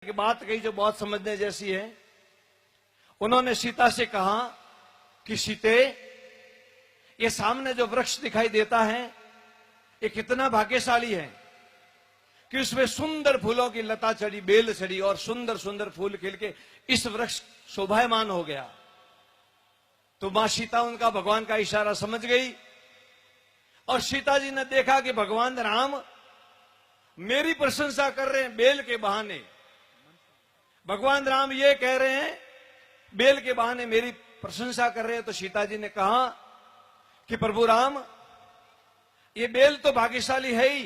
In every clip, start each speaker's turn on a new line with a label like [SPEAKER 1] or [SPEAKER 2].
[SPEAKER 1] की बात कही जो बहुत समझने जैसी है। उन्होंने सीता से कहा कि सीते, ये सामने जो वृक्ष दिखाई देता है ये कितना भाग्यशाली है कि उसमें सुंदर फूलों की लता चढ़ी, बेल चढ़ी और सुंदर सुंदर फूल खिल के इस वृक्ष शोभायमान हो गया। तो मां सीता उनका भगवान का इशारा समझ गई और सीता जी ने देखा कि भगवान राम मेरी प्रशंसा कर रहे हैं बेल के बहाने। भगवान राम ये कह रहे हैं बेल के बहाने मेरी प्रशंसा कर रहे हैं। तो सीता जी ने कहा कि प्रभु राम, ये बेल तो भाग्यशाली है ही,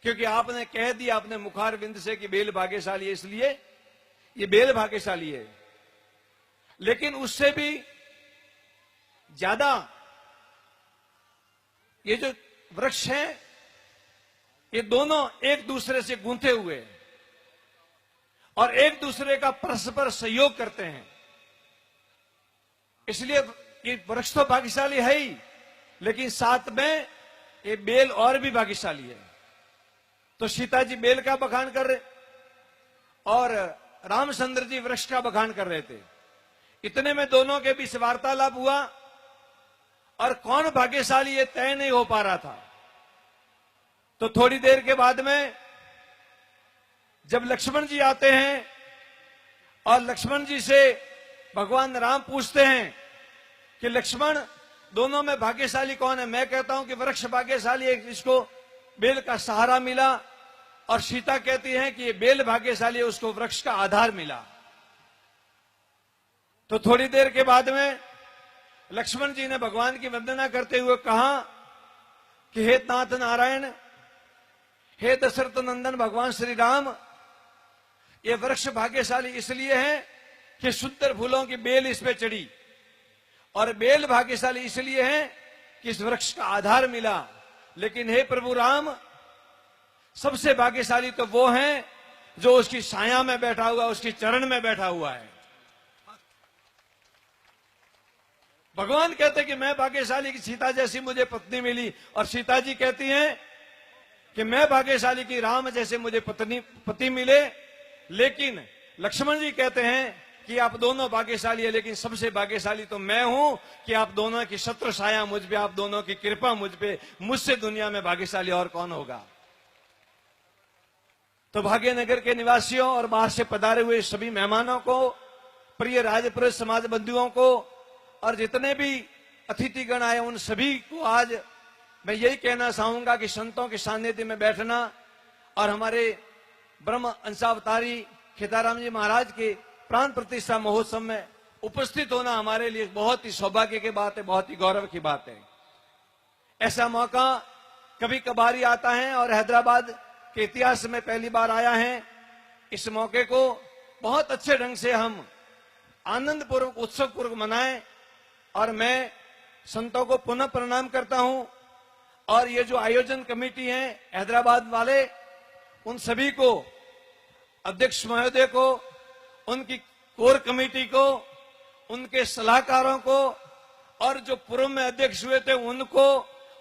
[SPEAKER 1] क्योंकि आपने कह दिया अपने मुखार बिंद से कि बेल भाग्यशाली है, इसलिए ये बेल भाग्यशाली है। लेकिन उससे भी ज्यादा ये जो वृक्ष है ये दोनों एक दूसरे से गूंथे हुए और एक दूसरे का परस्पर सहयोग करते हैं, इसलिए ये वृक्ष तो भाग्यशाली है ही, लेकिन साथ में ये बेल और भी भाग्यशाली है। तो सीता जी बेल का बखान कर रहे और रामचंद्र जी वृक्ष का बखान कर रहे थे। इतने में दोनों के बीच वार्तालाप हुआ और कौन भाग्यशाली ये तय नहीं हो पा रहा था। तो थोड़ी देर के बाद में जब लक्ष्मण जी आते हैं और लक्ष्मण जी से भगवान राम पूछते हैं कि लक्ष्मण, दोनों में भाग्यशाली कौन है? मैं कहता हूं कि वृक्ष भाग्यशाली है, इसको बेल का सहारा मिला, और सीता कहती है कि ये बेल भाग्यशाली है, उसको वृक्ष का आधार मिला। तो थोड़ी देर के बाद में लक्ष्मण जी ने भगवान की वंदना करते हुए कहा कि हे नाथ नारायण, हे दशरथ नंदन भगवान श्री राम, ये वृक्ष भाग्यशाली इसलिए है कि सुंदर फूलों की बेल इस पे चढ़ी, और बेल भाग्यशाली इसलिए है कि इस वृक्ष का आधार मिला। लेकिन हे प्रभु राम, सबसे भाग्यशाली तो वो है जो उसकी छाया में बैठा हुआ, उसकी चरण में बैठा हुआ है। भगवान कहते कि मैं भाग्यशाली की सीता जैसी मुझे पत्नी मिली, और सीता जी कहती हैं कि मैं भाग्यशाली की राम जैसे मुझे पति मिले। लेकिन लक्ष्मण जी कहते हैं कि आप दोनों भाग्यशाली है, लेकिन सबसे भाग्यशाली तो मैं हूं कि आप दोनों की छत्र छाया मुझ पे, आप दोनों की कृपा मुझ पे, मुझसे दुनिया में भाग्यशाली और कौन होगा। तो भाग्यनगर के निवासियों और बाहर से पधारे हुए सभी मेहमानों को, प्रिय राजपुर समाज बंधुओं को, और जितने भी अतिथिगण आए उन सभी को आज मैं यही कहना चाहूंगा कि संतों के सानिध्य में बैठना और हमारे ब्रह्म अंशावतारी खेताराम जी महाराज के प्राण प्रतिष्ठा महोत्सव में उपस्थित होना हमारे लिए बहुत ही सौभाग्य की बात है, बहुत ही गौरव की बात है। ऐसा मौका कभी कभार ही आता है और हैदराबाद के इतिहास में पहली बार आया है। इस मौके को बहुत अच्छे ढंग से हम आनंद पूर्वक, उत्सव पूर्वक मनाएं, और मैं संतों को पुनः प्रणाम करता हूं। और ये जो आयोजन कमेटी है हैदराबाद वाले, उन सभी को, अध्यक्ष महोदय को, उनकी कोर कमेटी को, उनके सलाहकारों को, और जो पूर्व में अध्यक्ष हुए थे उनको,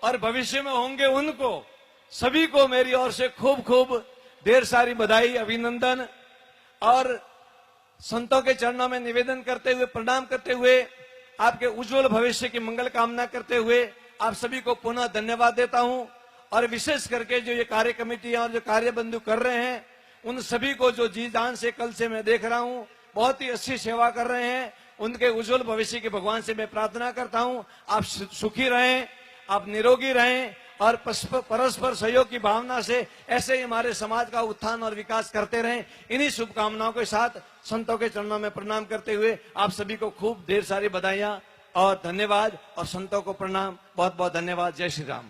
[SPEAKER 1] और भविष्य में होंगे उनको, सभी को मेरी ओर से खूब खूब ढेर सारी बधाई, अभिनंदन, और संतों के चरणों में निवेदन करते हुए, प्रणाम करते हुए, आपके उज्जवल भविष्य की मंगल कामना करते हुए आप सभी को पुनः धन्यवाद देता हूं। और विशेष करके जो ये कार्य कमेटी और जो कार्य बंधु कर रहे हैं, उन सभी को जो जी जान से कल से मैं देख रहा हूं बहुत ही अच्छी सेवा कर रहे हैं, उनके उज्जवल भविष्य के भगवान से मैं प्रार्थना करता हूं आप सुखी रहें, आप निरोगी रहें, और परस्पर सहयोग की भावना से ऐसे ही हमारे समाज का उत्थान और विकास करते रहें। इन्हीं शुभकामनाओं के साथ संतों के चरणों में प्रणाम करते हुए आप सभी को खूब ढेर सारी बधाइयां और धन्यवाद, और संतों को प्रणाम, बहुत बहुत धन्यवाद। जय श्री राम।